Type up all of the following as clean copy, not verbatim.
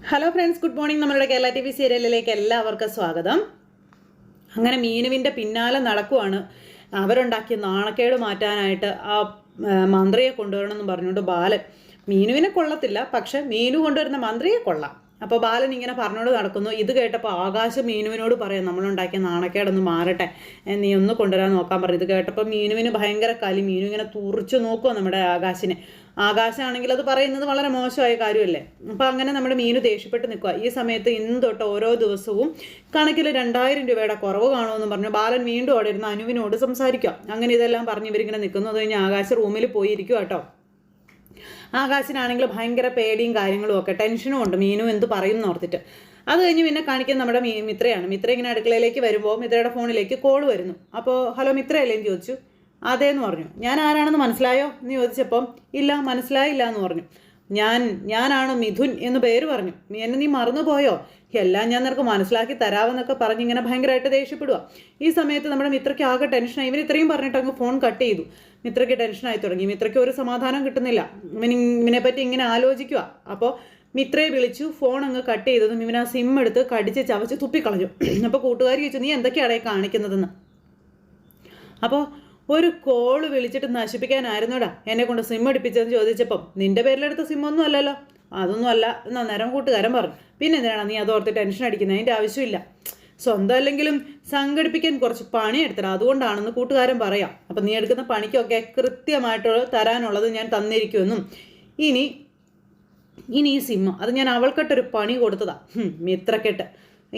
Hello friends, good morning. നമ്മളുടെ Kerala TV സീരിയലിലേക്ക് എല്ലാവർക്കും സ്വാഗതം. അങ്ങനെ മീനുവിൻ്റെ പിന്നാലെ നടക്കുവാണ്. അവരുണ്ടാക്കിയ നാണക്കേട് മാറ്റാനായിട്ട് ആ മന്ത്രിയെ കൊണ്ടുവരണമെന്ന് പറഞ്ഞുകൊണ്ട് ബാലൻ. മീനുവിനെ കൊള്ളത്തില്ല, പക്ഷെ മീനു കൊണ്ടുവരുന്ന മന്ത്രിയെ കൊള്ളാം. അപ്പോൾ ബാലൻ ഇങ്ങനെ പറഞ്ഞുകൊണ്ട് നടക്കുന്നു. ഇത് കേട്ടപ്പോൾ ആകാശം മീനുവിനോട് പറയാം, നമ്മളുണ്ടാക്കിയ നാണക്കേടൊന്ന് മാറട്ടെ, നീ ഒന്ന് കൊണ്ടുവരാൻ നോക്കാൻ പറഞ്ഞു. ഇത് കേട്ടപ്പോൾ മീനുവിന് ഭയങ്കര കലി. മീനു ഇങ്ങനെ തുറിച്ചു നോക്കുക നമ്മുടെ ആകാശിനെ. ആകാശമാണെങ്കിൽ അത് പറയുന്നത് വളരെ മോശമായ കാര്യമല്ലേ. അപ്പോൾ അങ്ങനെ നമ്മുടെ മീനു ദേഷ്യപ്പെട്ട് നിൽക്കുക. ഈ സമയത്ത് ഇന്ന് തൊട്ട് ഓരോ ദിവസവും കണക്കിൽ 2000 രൂപയുടെ കുറവ് കാണുമെന്ന് പറഞ്ഞു ബാലൻ വീണ്ടും അവിടെ ഇരുന്ന് അനുവിനോട് സംസാരിക്കുക. അങ്ങനെ ഇതെല്ലാം പറഞ്ഞ് ഇവരിങ്ങനെ നിൽക്കുന്നു. അത് കഴിഞ്ഞ് ആകാശ് റൂമിൽ പോയിരിക്കും കേട്ടോ. ആകാശിനാണെങ്കിൽ ഭയങ്കര പേടിയും കാര്യങ്ങളും ഒക്കെ, ടെൻഷനും ഉണ്ട് മീനു എന്ത് പറയും എന്ന് ഓർത്തിട്ട്. അത് കഴിഞ്ഞ് പിന്നെ കാണിക്കുന്നത് നമ്മുടെ മിത്രയാണ്. മിത്ര ഇങ്ങനെ അടുക്കളയിലേക്ക് വരുമ്പോൾ മിത്രയുടെ ഫോണിലേക്ക് കോൾ വരുന്നു. അപ്പോൾ ഹലോ മിത്രയല്ലേ എന്ന് ചോദിച്ചു. അതേന്ന് പറഞ്ഞു. ഞാൻ ആരാണെന്ന് മനസ്സിലായോ എന്ന് ചോദിച്ചപ്പം ഇല്ല, മനസ്സിലായില്ല എന്ന് പറഞ്ഞു. ഞാനാണ് മിഥുൻ എന്ന് പേര് പറഞ്ഞു. എന്നെ നീ മറന്നുപോയോ? എല്ലാം ഞാൻ നിനക്ക് മനസ്സിലാക്കി തരാമെന്നൊക്കെ പറഞ്ഞ് ഇങ്ങനെ ഭയങ്കരമായിട്ട് ദേഷ്യപ്പെടുക. ഈ സമയത്ത് നമ്മുടെ മിത്രയ്ക്ക് ആകെ ടെൻഷനായി. ഇവർ ഇത്രയും പറഞ്ഞിട്ട് അങ്ങ് ഫോൺ കട്ട് ചെയ്തു. മിത്രയ്ക്ക് ടെൻഷനായി തുടങ്ങി. മിത്രയ്ക്ക് ഒരു സമാധാനം കിട്ടുന്നില്ല. ഇവനെപ്പറ്റി ഇങ്ങനെ ആലോചിക്കുക. അപ്പോൾ മിത്രയെ വിളിച്ചു. ഫോൺ അങ്ങ് കട്ട് ചെയ്തതും ഇവൻ ആ സിം എടുത്ത് കടിച്ച് ചവച്ച് തുപ്പിക്കളഞ്ഞു. അപ്പോൾ കൂട്ടുകാരി ചോദിച്ചു, നീ എന്തൊക്കെയാണ് കാണിക്കുന്നതെന്ന്. അപ്പോൾ ഒരു കോള് വിളിച്ചിട്ട് നശിപ്പിക്കാനായിരുന്നോടാ എന്നെ കൊണ്ട് സിം അടിപ്പിച്ചതെന്ന് ചോദിച്ചപ്പം നിന്റെ പേരിലെടുത്ത സിമ്മൊന്നും അല്ലല്ലോ. അതൊന്നും അല്ല എന്ന് അന്നേരം കൂട്ടുകാരൻ പറഞ്ഞു. പിന്നെ എന്തിനാണ് നീ അതോർത്ത് ടെൻഷൻ അടിക്കുന്നത്? അതിൻ്റെ ആവശ്യമില്ല. സ്വന്തം അല്ലെങ്കിലും സംഘടിപ്പിക്കാൻ കുറച്ച് പണി എടുത്തരാ, അതുകൊണ്ടാണെന്ന് കൂട്ടുകാരൻ പറയാം. അപ്പം നീ എടുക്കുന്ന പണിക്കൊക്കെ കൃത്യമായിട്ട് തരാനുള്ളത് ഞാൻ തന്നിരിക്കുമെന്നും ഇനി ഈ സിമ്മ് അത് ഞാൻ അവൾക്കിട്ടൊരു പണി കൊടുത്തതാ, മിത്രക്കെട്ട്.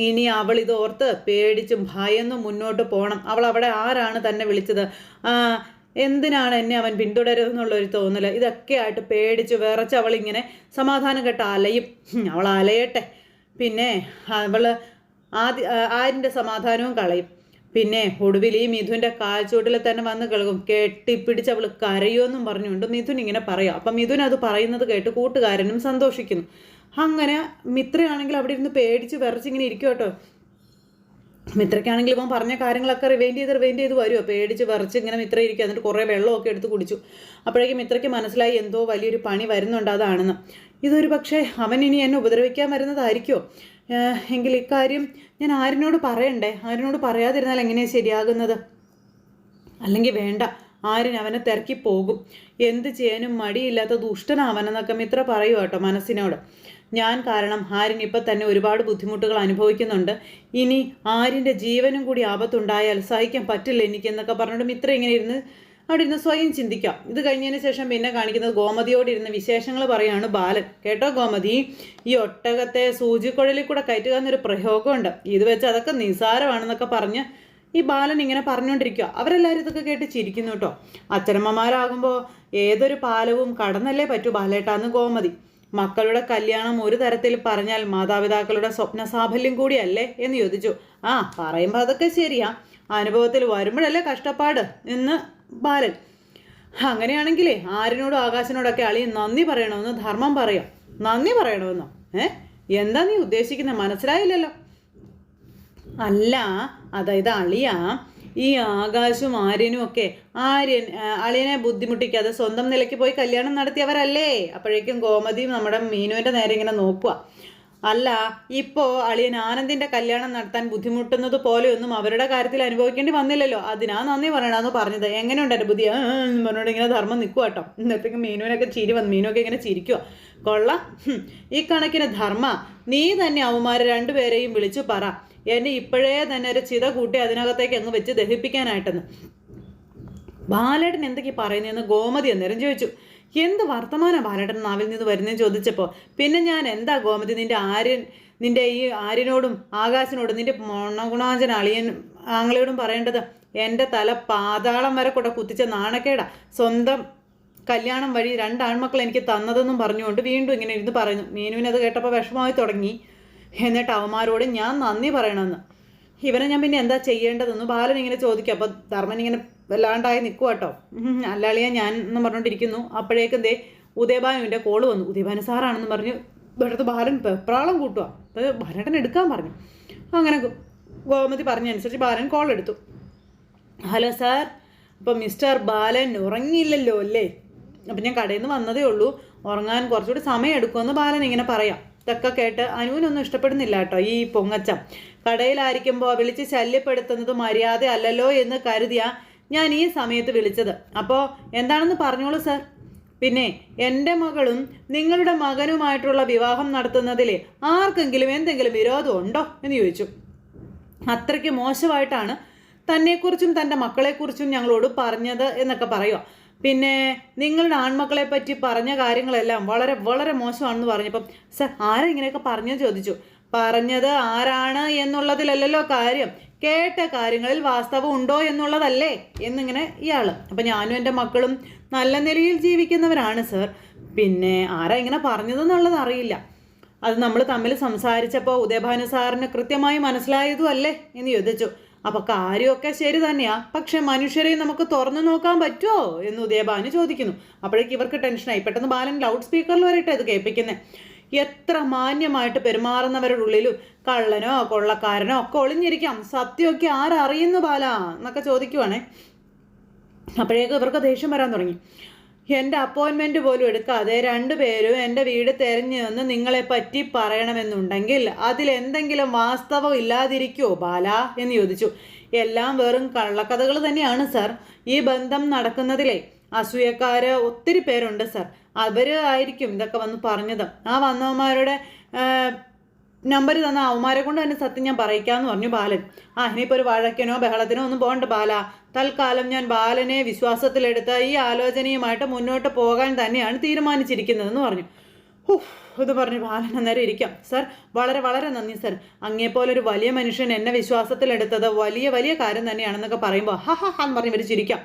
ഇനി അവൾ ഇത് ഓർത്ത് പേടിച്ചും ഭയന്നും മുന്നോട്ട് പോകണം. അവൾ അവിടെ ആരാണ് തന്നെ വിളിച്ചത്, എന്തിനാണ് എന്നെ അവൻ പിന്തുടരുതെന്നുള്ളൊരു തോന്നൽ, ഇതൊക്കെ ആയിട്ട് പേടിച്ച് വിറച്ച് അവളിങ്ങനെ സമാധാനം കെട്ട് അലയും. അവൾ അലയട്ടെ. പിന്നെ അവൾ ആരിൻ്റെ സമാധാനവും കളയും. പിന്നെ ഒടുവിൽ ഈ മിഥുൻ്റെ കാൽച്ചൂട്ടിൽ തന്നെ വന്ന് കിളകും. കെട്ടിപ്പിടിച്ച് അവൾ കരയുമെന്നും പറഞ്ഞുകൊണ്ട് മിഥുൻ ഇങ്ങനെ പറയാം. അപ്പം മിഥുൻ അത് പറയുന്നത് കേട്ട് കൂട്ടുകാരനും സന്തോഷിക്കുന്നു. അങ്ങനെ മിത്രയാണെങ്കിൽ അവിടെ ഇരുന്ന് പേടിച്ച് വിറച്ചിങ്ങനെ ഇരിക്കും കേട്ടോ. മിത്രയ്ക്കാണെങ്കിൽ ഇവൻ പറഞ്ഞ കാര്യങ്ങളൊക്കെ റിവൈൻഡ് ചെയ്ത് വരുമോ. പേടിച്ച് വിറച്ച് ഇങ്ങനെ മിത്ര ഇരിക്കുക. എന്നിട്ട് കുറേ വെള്ളമൊക്കെ എടുത്ത് കുടിച്ചു. അപ്പോഴേക്കും മിത്രയ്ക്ക് മനസ്സിലായി എന്തോ വലിയൊരു പണി വരുന്നുണ്ട് അതാണെന്ന്. ഇതൊരു പക്ഷേ അവൻ ഇനി എന്നെ ഉപദ്രവിക്കാൻ വരുന്നതായിരിക്കുമോ. എങ്കിൽ ഇക്കാര്യം ഞാൻ ആരിനോട് പറയണ്ടേ? ആരിനോട് പറയാതിരുന്നാൽ എങ്ങനെയാണ് ശരിയാകുന്നത്? അല്ലെങ്കിൽ വേണ്ട, ആര്യൻ അവനെ തിരക്കി പോകും. എന്ത് ചെയ്യാനും മടിയില്ലാത്ത ദുഷ്ടനാവനെന്നൊക്കെ മിത്ര പറയുക കേട്ടോ മനസ്സിനോട്. ഞാൻ കാരണം ആര്യൻ ഇപ്പം തന്നെ ഒരുപാട് ബുദ്ധിമുട്ടുകൾ അനുഭവിക്കുന്നുണ്ട്. ഇനി ആര്യൻ്റെ ജീവനും കൂടി ആപത്തുണ്ടായാൽ സഹിക്കാൻ പറ്റില്ല എനിക്കെന്നൊക്കെ പറഞ്ഞുകൊണ്ട് മിത്ര ഇങ്ങനെ അവിടെ ഇരുന്ന് സ്വയം ചിന്തിക്കാം. ഇത് കഴിഞ്ഞതിന് ശേഷം പിന്നെ കാണിക്കുന്നത് ഗോമതിയോട് ഇരുന്ന് വിശേഷങ്ങൾ പറയുകയാണ് ബാലൻ. കേട്ടോ ഗോമതി, ഈ ഒട്ടകത്തെ സൂചിക്കുഴലിൽ കൂടെ കയറ്റുക എന്നൊരു പ്രയോഗമുണ്ട്. ഇത് വെച്ച് അതൊക്കെ നിസാരമാണെന്നൊക്കെ പറഞ്ഞ് ഈ ബാലൻ ഇങ്ങനെ പറഞ്ഞുകൊണ്ടിരിക്കുക. അവരെല്ലാവരും ഇതൊക്കെ കേട്ട് ചിരിക്കുന്നു കേട്ടോ. അച്ഛനമ്മമാരാകുമ്പോൾ ഏതൊരു പാലവും കടന്നല്ലേ പറ്റൂ ബാലേട്ടാന്ന് ഗോമതി. മക്കളുടെ കല്യാണം ഒരു തരത്തിൽ പറഞ്ഞാൽ മാതാപിതാക്കളുടെ സ്വപ്ന സാഫല്യം കൂടിയല്ലേ എന്ന് ചോദിച്ചു. പറയുമ്പോൾ അതൊക്കെ ശരിയാ, അനുഭവത്തിൽ വരുമ്പോഴല്ലേ കഷ്ടപ്പാട് എന്ന് ബാലൻ. അങ്ങനെയാണെങ്കിലേ ആരിനോടും ആകാശനോടൊക്കെ അളിയ നന്ദി പറയണമെന്ന് ധർമ്മം പറയാം. നന്ദി പറയണമെന്നോ? എന്താ നീ ഉദ്ദേശിക്കുന്നത്? മനസ്സിലായില്ലല്ലോ. അല്ല, അതായത് അളിയ ഈ ആകാശും ആര്യനും ഒക്കെ അളിയനെ ബുദ്ധിമുട്ടിക്കാതെ സ്വന്തം നിലയ്ക്ക് പോയി കല്യാണം നടത്തിയവരല്ലേ. അപ്പോഴേക്കും ഗോമതിയും നമ്മുടെ മീനുവിൻ്റെ നേരെ ഇങ്ങനെ നോക്കുക. അല്ല, ഇപ്പോൾ അളിയൻ ആനന്ദിൻ്റെ കല്യാണം നടത്താൻ ബുദ്ധിമുട്ടുന്നത് പോലെയൊന്നും അവരുടെ കാര്യത്തിൽ അനുഭവിക്കേണ്ടി വന്നില്ലല്ലോ. അതിനാ നന്ദി പറയണമെന്ന് പറഞ്ഞത്. എങ്ങനെയുണ്ട് എൻ്റെ ബുദ്ധി പറഞ്ഞോട് ഇങ്ങനെ ധർമ്മം നിൽക്കുക കേട്ടോ. ഇന്നത്തേക്ക് മീനുവിനൊക്കെ ചിരി വന്നു. മീനുവൊക്കെ ഇങ്ങനെ ചിരിക്കുക. കൊള്ളാം, ഈ കണക്കിന് ധർമ്മ നീ തന്നെ അവന്മാരെ രണ്ടുപേരെയും വിളിച്ചു പറ, എന്നെ ഇപ്പോഴേ തന്നെ ഒരു ചിത കൂട്ടി അതിനകത്തേക്ക് അങ്ങ് വെച്ച് ദഹിപ്പിക്കാനായിട്ടെന്ന്. ബാലേട്ടൻ എന്തൊക്കെയാണ് പറയുന്നതെന്ന് ഗോമതി അന്നേരം ചോദിച്ചു. എന്ത് വർത്തമാനം ബാലേട്ടൻ നാവിൽ നിന്ന് വരുന്നതെന്ന് ചോദിച്ചപ്പോൾ പിന്നെ ഞാൻ എന്താ ഗോമതി നിന്റെ ഈ ആര്യനോടും ആകാശനോടും നിന്റെ ഗുണാഞ്ചന ആങ്ങളയോടും പറയേണ്ടത്? എൻ്റെ തല പാതാളം വരെ കൂടെ കുത്തിച്ച നാണക്കേടാ സ്വന്തം കല്യാണം വഴി 2 ആൺമക്കൾ എനിക്ക് തന്നതെന്നും പറഞ്ഞുകൊണ്ട് വീണ്ടും ഇങ്ങനെ ഇരുന്ന് പറയുന്നു. മീനുവിനത് കേട്ടപ്പോൾ വിഷമമായി തുടങ്ങി. എന്നിട്ട് അവന്മാരോട് ഞാൻ നന്ദി പറയണമെന്ന്. ഇവനെ ഞാൻ പിന്നെ എന്താ ചെയ്യേണ്ടതെന്ന് ബാലൻ ഇങ്ങനെ ചോദിക്കുക. അപ്പോൾ ധർമ്മൻ ഇങ്ങനെ വല്ലാണ്ടായി നിൽക്കുക കേട്ടോ. അല്ലാളിയാ ഞാൻ എന്ന് പറഞ്ഞുകൊണ്ടിരിക്കുന്നു. അപ്പോഴേക്കും ഉദയഭാനുവിൻ്റെ കോള് വന്നു. ഉദയഭാനു സാറാണെന്ന് പറഞ്ഞ് ഇവിടുത്തെ ബാലൻ വെപ്രാളം കൂട്ടുക. അപ്പോൾ ബാലേട്ടൻ എടുക്കാൻ പറഞ്ഞു. അങ്ങനെ ഗോമതി പറഞ്ഞനുസരിച്ച് ബാലൻ കോൾ എടുത്തു. ഹലോ സാർ, അപ്പോൾ മിസ്റ്റർ ബാലൻ ഉറങ്ങിയില്ലല്ലോ അല്ലേ? അപ്പം ഞാൻ കടയിൽ നിന്ന് വന്നതേ ഉള്ളൂ, ഉറങ്ങാൻ കുറച്ചുകൂടി സമയം എടുക്കുമെന്ന് ബാലൻ ഇങ്ങനെ പറയാം. ഇതൊക്കെ കേട്ട് അനുവിനൊന്നും ഇഷ്ടപ്പെടുന്നില്ല കേട്ടോ ഈ പൊങ്ങച്ചം. കടയിലായിരിക്കുമ്പോൾ വിളിച്ച് ശല്യപ്പെടുത്തുന്നത് മര്യാദ അല്ലല്ലോ എന്ന് കരുതിയാ ഞാൻ ഈ സമയത്ത് വിളിച്ചത്. അപ്പോൾ എന്താണെന്ന് പറഞ്ഞോളൂ സാർ. പിന്നെ എൻ്റെ മകളും നിങ്ങളുടെ മകനുമായിട്ടുള്ള വിവാഹം നടത്തുന്നതിൽ ആർക്കെങ്കിലും എന്തെങ്കിലും വിരോധം ഉണ്ടോ എന്ന് ചോദിച്ചു. അത്രയ്ക്ക് മോശമായിട്ടാണ് തന്നെക്കുറിച്ചും തൻ്റെ മക്കളെക്കുറിച്ചും ഞങ്ങളോട് പറഞ്ഞത് എന്നൊക്കെ പറയുക. പിന്നെ നിങ്ങളുടെ ആൺമക്കളെ പറ്റി പറഞ്ഞ കാര്യങ്ങളെല്ലാം വളരെ വളരെ മോശമാണെന്ന് പറഞ്ഞപ്പം സർ ആരാ ഇങ്ങനെയൊക്കെ പറഞ്ഞത് ചോദിച്ചു. പറഞ്ഞത് ആരാണ് എന്നുള്ളതിലല്ലല്ലോ കാര്യം, കേട്ട കാര്യങ്ങളിൽ വാസ്തവം ഉണ്ടോ എന്നുള്ളതല്ലേ എന്നിങ്ങനെ ഇയാൾ. അപ്പം ഞാനും എൻ്റെ മക്കളും നല്ല നിലയിൽ ജീവിക്കുന്നവരാണ് സർ. പിന്നെ ആരാ ഇങ്ങനെ പറഞ്ഞതെന്നുള്ളത് അറിയില്ല. അത് നമ്മൾ തമ്മിൽ സംസാരിച്ചപ്പോൾ ഉദയഭാനു സാറിന് കൃത്യമായി മനസ്സിലായതും അല്ലേ എന്ന് ചോദിച്ചു. അപ്പോൾ കാര്യമൊക്കെ ശരി തന്നെയാ, പക്ഷെ മനുഷ്യരെ നമുക്ക് തുറന്നു നോക്കാൻ പറ്റുമോ എന്ന് ഉദയഭാനു ചോദിക്കുന്നു. അപ്പോഴേക്ക് ഇവർക്ക് ടെൻഷനായി. പെട്ടെന്ന് ബാലൻ ലൗഡ് സ്പീക്കറിൽ വരട്ടെ ഇത് കേൾപ്പിക്കുന്നത്. എത്ര മാന്യമായിട്ട് പെരുമാറുന്നവരുടെ ഉള്ളിലും കള്ളനോ കൊള്ളക്കാരനോ ഒക്കെ ഒളിഞ്ഞിരിക്കാം, സത്യമൊക്കെ ആരറിയുന്നു ബാല എന്നൊക്കെ ചോദിക്കുവാണേ. അപ്പോഴേക്കും ഇവർക്ക് ദേഷ്യം വരാൻ തുടങ്ങി. എൻ്റെ അപ്പോയിൻമെൻറ്റ് പോലും എടുക്കാതെ രണ്ടുപേരും എൻ്റെ വീട് തിരഞ്ഞു നിന്ന് നിങ്ങളെ പറ്റി പറയണമെന്നുണ്ടെങ്കിൽ അതിലെന്തെങ്കിലും വാസ്തവം ഇല്ലാതിരിക്കുമോ ബാല എന്ന് ചോദിച്ചു. എല്ലാം വെറും കള്ളക്കഥകൾ തന്നെയാണ് സർ. ഈ ബന്ധം നടക്കുന്നതിലേ അസൂയക്കാർ ഒത്തിരി പേരുണ്ട് സർ. അവർ ആയിരിക്കും ഇതൊക്കെ വന്ന് പറഞ്ഞത്. ആ വന്നവന്മാരുടെ നമ്പർ തന്ന അവന്മാരെ കൊണ്ട് തന്നെ സത്യം ഞാൻ പറയിക്കാമെന്ന് പറഞ്ഞു ബാലൻ. ഇനിയിപ്പോൾ ഒരു വഴക്കിനോ ബഹളത്തിനോ ഒന്നും പോകണ്ട ബാല. തൽക്കാലം ഞാൻ ബാലനെ വിശ്വാസത്തിലെടുത്ത് ഈ ആലോചനയുമായിട്ട് മുന്നോട്ട് പോകാൻ തന്നെയാണ് തീരുമാനിച്ചിരിക്കുന്നതെന്ന് പറഞ്ഞു. ഇത് പറഞ്ഞു ബാലൻ അന്നേരം ഇരിക്കാം. സർ വളരെ വളരെ നന്ദി സർ. അങ്ങേപ്പോലൊരു വലിയ മനുഷ്യൻ എന്നെ വിശ്വാസത്തിലെടുത്തത് വലിയ വലിയ കാര്യം തന്നെയാണെന്നൊക്കെ പറയുമ്പോൾ എന്ന് പറഞ്ഞ് ഇവർ ചിരിക്കാം.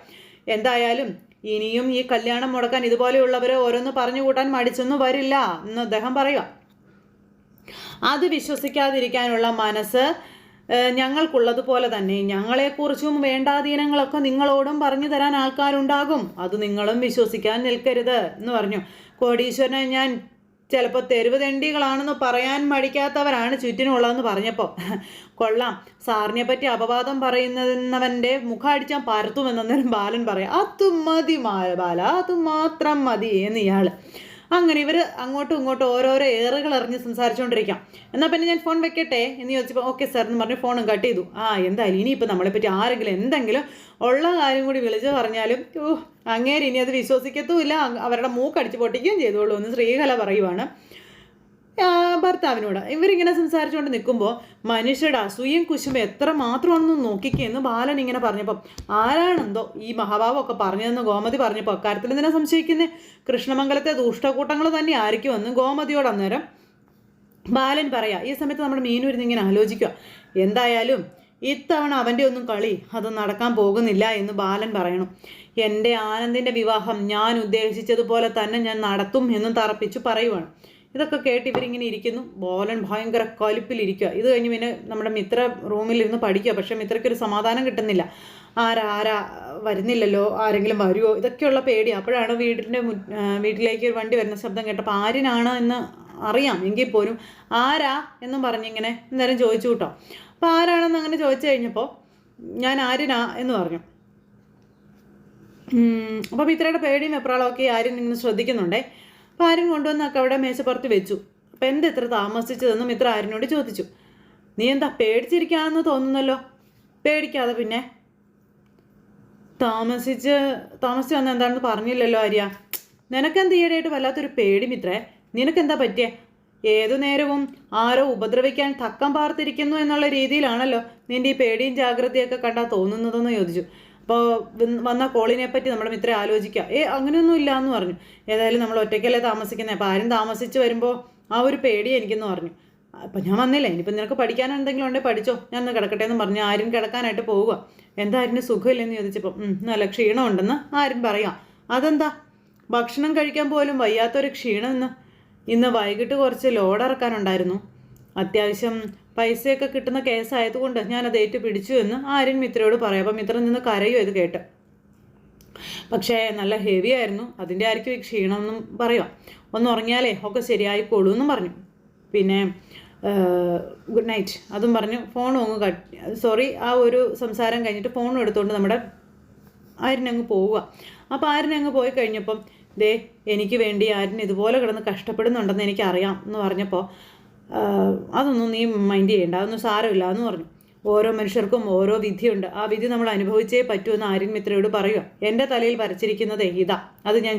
എന്തായാലും ഇനിയും ഈ കല്യാണം മുടക്കാൻ ഇതുപോലെയുള്ളവരെ ഓരോന്ന് പറഞ്ഞു കൂട്ടാൻ മടിച്ചൊന്നും വരില്ല എന്ന് അദ്ദേഹം പറയുക. അത് വിശ്വസിക്കാതിരിക്കാനുള്ള മനസ്സ് ഞങ്ങൾക്കുള്ളതുപോലെ തന്നെ ഞങ്ങളെക്കുറിച്ചും വേണ്ടാധീനങ്ങളൊക്കെ നിങ്ങളോടും പറഞ്ഞു തരാൻ ആൾക്കാരുണ്ടാകും. അത് നിങ്ങളും വിശ്വസിക്കാൻ നിൽക്കരുത് എന്ന് പറഞ്ഞു. കോടീശ്വരനെ ഞാൻ ചിലപ്പോൾ തെരുവ് തെണ്ടികളാണെന്ന് പറയാൻ മടിക്കാത്തവരാണ് ചുറ്റിനുള്ളതെന്ന് പറഞ്ഞപ്പോൾ കൊള്ളാം, സാറിനെ പറ്റി അപവാദം പറയുന്നവൻ്റെ മുഖം അടിച്ചാൽ പരത്തുമെന്നേരം ബാലൻ പറയാം. അത് മതി ബാല, അത് മാത്രം മതി എന്ന് ഇയാൾ. അങ്ങനെ ഇവർ അങ്ങോട്ടും ഇങ്ങോട്ടും ഓരോരോ ഏറുകൾ എറിഞ്ഞ് സംസാരിച്ചുകൊണ്ടിരിക്കാം. എന്നാൽ പിന്നെ ഞാൻ ഫോൺ വെക്കട്ടെ എന്ന് ചോദിച്ചപ്പോൾ ഓക്കെ സാർ എന്ന് പറഞ്ഞ് ഫോണും കട്ട് ചെയ്തു. എന്തായാലും ഇനിയിപ്പോൾ നമ്മളെപ്പറ്റി ആരെങ്കിലും എന്തെങ്കിലും ഉള്ള കാര്യം കൂടി വിളിച്ച് പറഞ്ഞാലും അങ്ങേര് ഇനി അത് വിശ്വസിക്കത്തുമില്ല, അവരുടെ മൂക്കടിച്ച് പൊട്ടിക്കുകയും ചെയ്തോളൂ എന്ന് ശ്രീകല പറയുവാണ് ഭർത്താവിനോട്. ഇവരിങ്ങനെ സംസാരിച്ചുകൊണ്ട് നിൽക്കുമ്പോൾ മനുഷ്യരുടെ അസൂയയും കുശുമ്പ് എത്ര മാത്രമാണെന്ന് നോക്കിക്കെന്ന് ബാലൻ ഇങ്ങനെ പറഞ്ഞപ്പം ആരാണെന്തോ ഈ മഹാഭാവമൊക്കെ പറഞ്ഞതെന്ന് ഗോമതി പറഞ്ഞപ്പോൾ അക്കാര്യത്തിൽ എന്തിനാ സംശയിക്കുന്നത്? കൃഷ്ണമംഗലത്തെ ദുഷ്ടക്കൂട്ടങ്ങൾ തന്നെ ആയിരിക്കുമെന്ന് ഗോമതിയോട് അന്നേരം ബാലൻ പറയാ. ഈ സമയത്ത് നമ്മുടെ മീനു ഇരുന്നിങ്ങനെ ആലോചിക്കുക. എന്തായാലും ഇത്തവണ അവൻ്റെ ഒന്നും കളി അത് നടക്കാൻ പോകുന്നില്ല എന്ന് ബാലൻ പറയണം. എൻ്റെ ആനന്ദിൻ്റെ വിവാഹം ഞാൻ ഉദ്ദേശിച്ചതുപോലെ തന്നെ ഞാൻ നടത്തും എന്നും തറപ്പിച്ച് പറയുവാണ്. ഇതൊക്കെ കേട്ട് ഇവരിങ്ങനെ ഇരിക്കുന്നു. ബാലൻ ഭയങ്കര കലിപ്പിലിരിക്കുക. ഇത് കഴിഞ്ഞ് പിന്നെ നമ്മുടെ മിത്ര റൂമിലിരുന്ന് പഠിക്കുക. പക്ഷേ മിത്രയ്ക്കൊരു സമാധാനം കിട്ടുന്നില്ല. ആരാ വരുന്നില്ലല്ലോ, ആരെങ്കിലും വരുമോ ഇതൊക്കെയുള്ള പേടി. അപ്പോഴാണ് വീട്ടിലേക്ക് ഒരു വണ്ടി വരുന്ന ശബ്ദം കേട്ടപ്പോൾ ആര്യനാണ് എന്ന് അറിയാം എങ്കിൽ പോലും ആരാ എന്നും പറഞ്ഞിങ്ങനെ നേരം ചോദിച്ചു കേട്ടോ. അപ്പോൾ ആരാണെന്ന് അങ്ങനെ ചോദിച്ചു കഴിഞ്ഞപ്പോൾ ഞാൻ ആര്യനാ എന്ന് പറഞ്ഞു. അപ്പോൾ മിത്രയുടെ പേടിയും എപ്രാളമൊക്കെ ആര്യൻ ഇങ്ങനെ ശ്രദ്ധിക്കുന്നുണ്ടേ. അപ്പോൾ ആര്യൻ കൊണ്ടുവന്നൊക്കെ അവിടെ മേശപ്പുറത്ത് വെച്ചു. അപ്പം എന്താ ഇത്ര താമസിച്ചതെന്ന് മിത്ര ആര്യനോട് ചോദിച്ചു. നീ എന്താ പേടിച്ചിരിക്കുകയാണെന്ന് തോന്നുന്നല്ലോ. പേടിക്കാതെ പിന്നെ താമസിച്ച് വന്ന എന്താണെന്ന് പറഞ്ഞില്ലല്ലോ ആര്യ. നിനക്കെന്ത് ഈയിടെയായിട്ട് വല്ലാത്തൊരു പേടി മിത്രേ, നിനക്കെന്താ പറ്റിയേ? ഏതു നേരവും ആരോ ഉപദ്രവിക്കാൻ തക്കം പാർത്തിരിക്കുന്നു എന്നുള്ള രീതിയിലാണല്ലോ നിൻ്റെ ഈ പേടിയും ജാഗ്രതയൊക്കെ കണ്ടാൽ തോന്നുന്നതെന്ന് ചോദിച്ചു. അപ്പോൾ വന്ന കോളിനെ പറ്റി നമ്മുടെ മിത്ര ആലോചിക്കുക. അങ്ങനെയൊന്നും ഇല്ല എന്ന് പറഞ്ഞു. ഏതായാലും നമ്മൾ ഒറ്റയ്ക്കല്ലേ താമസിക്കുന്നത്, അപ്പോൾ ആരും താമസിച്ച് വരുമ്പോൾ ആ ഒരു പേടി എനിക്കെന്ന് പറഞ്ഞു. അപ്പം ഞാൻ വന്നില്ല, ഇനിയിപ്പോൾ നിനക്ക് പഠിക്കാൻ എന്തെങ്കിലും ഉണ്ടെങ്കിൽ പഠിച്ചോ, ഞാൻ ഒന്ന് കിടക്കട്ടെ എന്ന് പറഞ്ഞു ആരും കിടക്കാനായിട്ട് പോവുക. എന്താ ആരിന് സുഖമില്ലെന്ന് ചോദിച്ചപ്പോൾ നല്ല ക്ഷീണമുണ്ടെന്ന് ആരും പറയാം. അതെന്താ ഭക്ഷണം കഴിക്കാൻ പോലും വയ്യാത്തൊരു ക്ഷീണം ഇന്ന് വൈകിട്ട് കുറച്ച് ലോഡ് ഇറക്കാനുണ്ടായിരുന്നു, അത്യാവശ്യം പൈസയൊക്കെ കിട്ടുന്ന കേസായതുകൊണ്ട് ഞാനത് ഏറ്റു പിടിച്ചു എന്ന് ആര്യൻ മിത്രയോട് പറയാം. അപ്പം മിത്ര നിന്ന് കരയോ ഇത് കേട്ട്. പക്ഷേ നല്ല ഹെവി ആയിരുന്നു, അതിൻ്റെ ആയിരിക്കും ഈ ക്ഷീണം എന്നും പറയാം. ഒന്ന് ഉറങ്ങിയാലേ ഒക്കെ ശരിയായിക്കോളൂ എന്നും പറഞ്ഞു. പിന്നെ ഗുഡ് നൈറ്റ് അതും പറഞ്ഞു ഫോൺ ആ ഒരു സംസാരം കഴിഞ്ഞിട്ട് ഫോൺ എടുത്തുകൊണ്ട് നമ്മുടെ ആര്യനങ്ങ് പോവുക. അപ്പോൾ ആര്യനങ്ങ് പോയി കഴിഞ്ഞപ്പം എനിക്ക് വേണ്ടി ആര്യൻ ഇതുപോലെ കിടന്ന് കഷ്ടപ്പെടുന്നുണ്ടെന്ന് എനിക്കറിയാം എന്ന് പറഞ്ഞപ്പോൾ അതൊന്നും നീ മൈൻഡ് ചെയ്യേണ്ട, അതൊന്നും സാരമില്ല എന്ന് പറഞ്ഞു. ഓരോ മനുഷ്യർക്കും ഓരോ വിധിയുണ്ട്, ആ വിധി നമ്മൾ അനുഭവിച്ചേ പറ്റൂ എന്ന് ആര്യൻ മിത്രയോട് പറയുക. എൻ്റെ തലയിൽ വരച്ചിരിക്കുന്നതേ ഇതാ, അത് ഞാൻ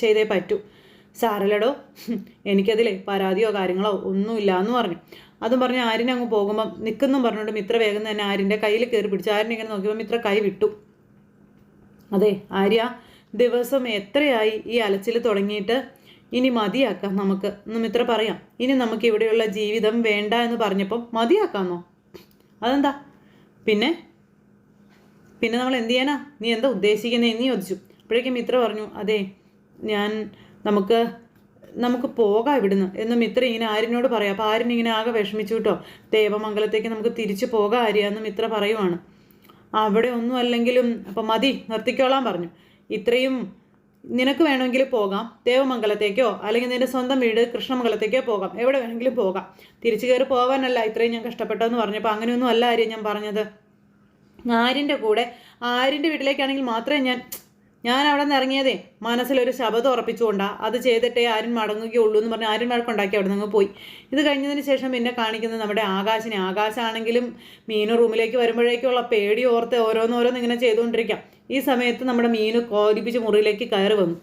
ചെയ്തേ പറ്റൂ. സാരല്ലടോ, എനിക്കതിലെ പരാതിയോ കാര്യങ്ങളോ ഒന്നുമില്ല എന്ന് പറഞ്ഞു. അതും പറഞ്ഞ് ആര്യൻ അങ്ങ് പോകുമ്പം നിൽക്കുന്നും പറഞ്ഞുകൊണ്ട് മിത്ര വേഗം തന്നെ ആര്യൻ്റെ കയ്യിൽ കയറി പിടിച്ചു. ആര്യൻ ഇങ്ങനെ നോക്കിയപ്പോൾ മിത്ര കൈ വിട്ടു. അതെ ആര്യ, ദിവസം എത്രയായി ഈ അലച്ചിൽ തുടങ്ങിയിട്ട്, ഇനി മതിയാക്കാം നമുക്ക് എന്ന് മിത്ര പറയാം. ഇനി നമുക്ക് ഇവിടെയുള്ള ജീവിതം വേണ്ട എന്ന് പറഞ്ഞപ്പം മതിയാക്കാമെന്നോ? അതെന്താ? പിന്നെ നമ്മൾ എന്ത് ചെയ്യാനാ? നീ എന്താ ഉദ്ദേശിക്കുന്നതെന്ന് ചോദിച്ചു. അപ്പോഴേക്കും മിത്ര പറഞ്ഞു, അതെ നമുക്ക് പോകാം ഇവിടുന്ന് എന്ന് മിത്ര ഇങ്ങനെ ആര്യനോട് പറയാം. അപ്പോൾ ആര്യൻ ഇങ്ങനെ ആകെ വിഷമിച്ചു കേട്ടോ. ദേവമംഗലത്തേക്ക് നമുക്ക് തിരിച്ചു പോകാം ആര്യ എന്ന് മിത്ര പറയുവാണ്. അവിടെ ഒന്നും അല്ലെങ്കിലും അപ്പം മതി, നിർത്തിക്കോളാൻ പറഞ്ഞു. ഇത്രയും നിനക്ക് വേണമെങ്കിൽ പോകാം, ദേവമംഗലത്തേക്കോ അല്ലെങ്കിൽ നിന്റെ സ്വന്തം വീട് കൃഷ്ണമംഗലത്തേക്കോ പോകാം, എവിടെ വേണമെങ്കിലും പോകാം. തിരിച്ചു കയറി പോകാനല്ല ഇത്രയും ഞാൻ കഷ്ടപ്പെട്ടതെന്ന് പറഞ്ഞപ്പോൾ അങ്ങനെയൊന്നും അല്ല ആര്യ ഞാൻ പറഞ്ഞത്. ആര്യൻ്റെ കൂടെ ആര്യൻ്റെ വീട്ടിലേക്കാണെങ്കിൽ മാത്രമേ ഞാൻ അവിടെ നിന്ന് ഇറങ്ങിയതേ മനസ്സിലൊരു ശബ്ദം ഉറപ്പിച്ചുകൊണ്ടാണ്. അത് ചെയ്തിട്ടേ ആര്യൻ മടങ്ങുകയുള്ളൂ എന്ന് പറഞ്ഞ് ആര്യൻ വഴക്കുണ്ടാക്കി അവിടെ നിന്ന് പോയി. ഇത് കഴിഞ്ഞതിന് ശേഷം പിന്നെ കാണിക്കുന്നത് നമ്മുടെ ആകാശാണെങ്കിലും മീനു റൂമിലേക്ക് വരുമ്പോഴേക്കുള്ള പേടി ഓർത്ത് ഓരോന്നോരോന്ന് ഇങ്ങനെ ചെയ്തുകൊണ്ടിരിക്കാം. ഈ സമയത്ത് നമ്മുടെ മീനു കോരിപ്പിച്ച് മുറിയിലേക്ക് കയറി വന്നു.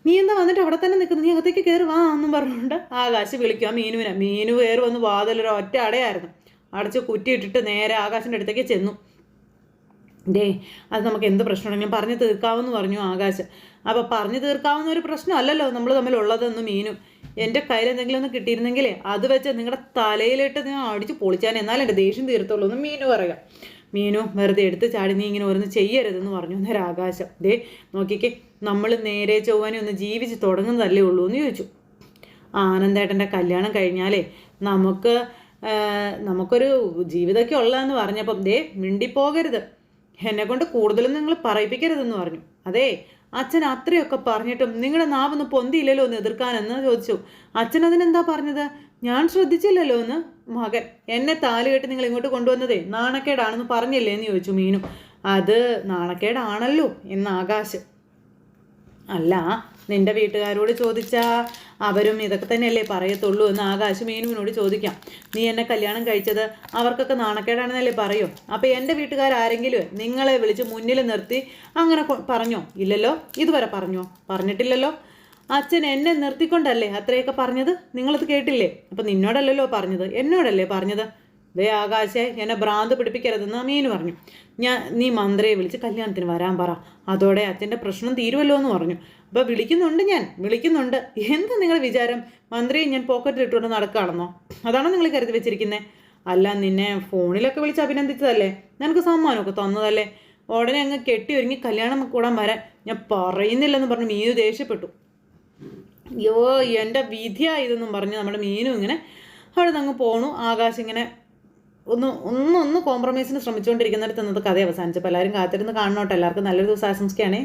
നീ എന്താ വന്നിട്ട് അവിടെ തന്നെ നിൽക്കുന്നു, നീ അകത്തേക്ക് കയറി വാ എന്നും പറഞ്ഞുകൊണ്ട് ആകാശ് വിളിക്കുക മീനുവിനെ. മീനു കയറി വന്ന് വാതിലൊരു ഒറ്റ അടയായിരുന്നു. അടച്ച് കുറ്റിയിട്ടിട്ട് നേരെ ആകാശിൻ്റെ അടുത്തേക്ക് ചെന്നു. അത് നമുക്ക് എന്ത് പ്രശ്നമുണ്ടെങ്കിലും പറഞ്ഞു തീർക്കാമെന്ന് പറഞ്ഞു ആകാശ്. അപ്പോൾ പറഞ്ഞു തീർക്കാവുന്ന ഒരു പ്രശ്നമല്ലല്ലോ നമ്മൾ തമ്മിലുള്ളതെന്ന് മീനു. എൻ്റെ കയ്യിൽ എന്തെങ്കിലും ഒന്ന് കിട്ടിയിരുന്നെങ്കിലേ അത് വെച്ച് നിങ്ങളുടെ തലയിലിട്ട് ഞാൻ അടിച്ച് പൊളിച്ചാൻ, എന്നാലും എൻ്റെ ദേഷ്യം തീർത്തുള്ളൂ എന്ന് മീനു പറയാം. മീനു വെറുതെ എടുത്ത് ചാടി നീ ഇങ്ങനെ ഓരോന്ന് ചെയ്യരുതെന്ന് പറഞ്ഞു നേരെ ആകാശം. നോക്കിക്കേ, നമ്മൾ നേരെ ചൊവ്വാനെ ഒന്ന് ജീവിച്ച് തുടങ്ങുന്നതല്ലേ ഉള്ളൂ എന്ന് ചോദിച്ചു. ആനന്ദേട്ടൻ്റെ കല്യാണം കഴിഞ്ഞാലേ നമുക്കൊരു ജീവിതമൊക്കെ ഉള്ളതെന്ന് പറഞ്ഞപ്പം മിണ്ടിപ്പോകരുത്, എന്നെക്കൊണ്ട് കൂടുതലും നിങ്ങൾ പറയിപ്പിക്കരുതെന്ന് പറഞ്ഞു. അച്ഛൻ അത്രയൊക്കെ പറഞ്ഞിട്ടും നിങ്ങളുടെ നാവൊന്ന് പൊന്തിയില്ലല്ലോ എന്ന് എതിർക്കാനെന്ന് ചോദിച്ചു. അച്ഛൻ അതിനെന്താ പറഞ്ഞത്? ഞാൻ ശ്രദ്ധിച്ചില്ലല്ലോ എന്ന് മകൻ. എന്നെ താലുകെട്ടി നിങ്ങൾ ഇങ്ങോട്ട് കൊണ്ടുവന്നതേ നാണക്കേടാണെന്ന് പറഞ്ഞില്ലേ എന്ന് ചോദിച്ചു മീനു. അത് നാണക്കേടാണല്ലോ എന്ന് ആകാശ്. അല്ല, നിന്റെ വീട്ടുകാരോട് ചോദിച്ചാൽ അവരും ഇതൊക്കെ തന്നെയല്ലേ പറയത്തുള്ളൂ എന്ന് ആകാശ് മീനുവിനോട് ചോദിക്കാം. നീ എന്നെ കല്യാണം കഴിച്ചത് അവർക്കൊക്കെ നാണക്കേടാണെന്നല്ലേ പറയോ? അപ്പോൾ എൻ്റെ വീട്ടുകാരെങ്കിലും നിങ്ങളെ വിളിച്ച് മുന്നിൽ നിർത്തി അങ്ങനെ പറഞ്ഞോ? ഇല്ലല്ലോ, ഇതുവരെ പറഞ്ഞിട്ടില്ലല്ലോ. അച്ഛൻ എന്നെ നിർത്തിക്കൊണ്ടല്ലേ അത്രയൊക്കെ പറഞ്ഞത്, നിങ്ങളത് കേട്ടില്ലേ? അപ്പം നിന്നോടല്ലല്ലോ പറഞ്ഞത്, എന്നോടല്ലേ പറഞ്ഞത്. ആകാശേ, എന്നെ ഭ്രാന്ത് പിടിപ്പിക്കരുതെന്ന് മീനു പറഞ്ഞു. നീ മന്ത്രിയെ വിളിച്ച് കല്യാണത്തിന് വരാൻ പറ, അതോടെ അച്ഛൻ്റെ പ്രശ്നം തീരുമല്ലോ എന്ന് പറഞ്ഞു. അപ്പോൾ വിളിക്കുന്നുണ്ട്. എന്താ നിങ്ങളുടെ വിചാരം? മന്ത്രിയെ ഞാൻ പോക്കറ്റിൽ ഇട്ടുകൊണ്ട് നടക്കുകയാണെന്നോ? അതാണോ നിങ്ങൾ കരുതി വെച്ചിരിക്കുന്നത്? അല്ല, നിന്നെ ഫോണിലൊക്കെ വിളിച്ച് അഭിനന്ദിച്ചതല്ലേ, നിനക്ക് സമ്മാനമൊക്കെ തന്നതല്ലേ, ഉടനെ അങ്ങ് കെട്ടി ഒരുങ്ങി കല്യാണം കൂടാൻ വരാൻ ഞാൻ പറയുന്നില്ലെന്ന് പറഞ്ഞ് മീനു ദേഷ്യപ്പെട്ടു. അയ്യോ, എൻ്റെ വിധിയായതെന്നും പറഞ്ഞ് നമ്മുടെ മീനു ഇങ്ങനെ അവിടെ നിന്ന് അങ്ങ് പോണു. ആകാശ് ഇങ്ങനെ ഒന്ന് കോംപ്രമൈസിന് ശ്രമിച്ചുകൊണ്ടിരിക്കുന്നിടത്ത് കഥ അവസാനിച്ചപ്പോൾ എല്ലാവരും കാത്തിരുന്ന് കാണണോട്ടെ. എല്ലാവർക്കും നല്ലൊരു ദിവസം ആശംസിക്കുകയാണേ.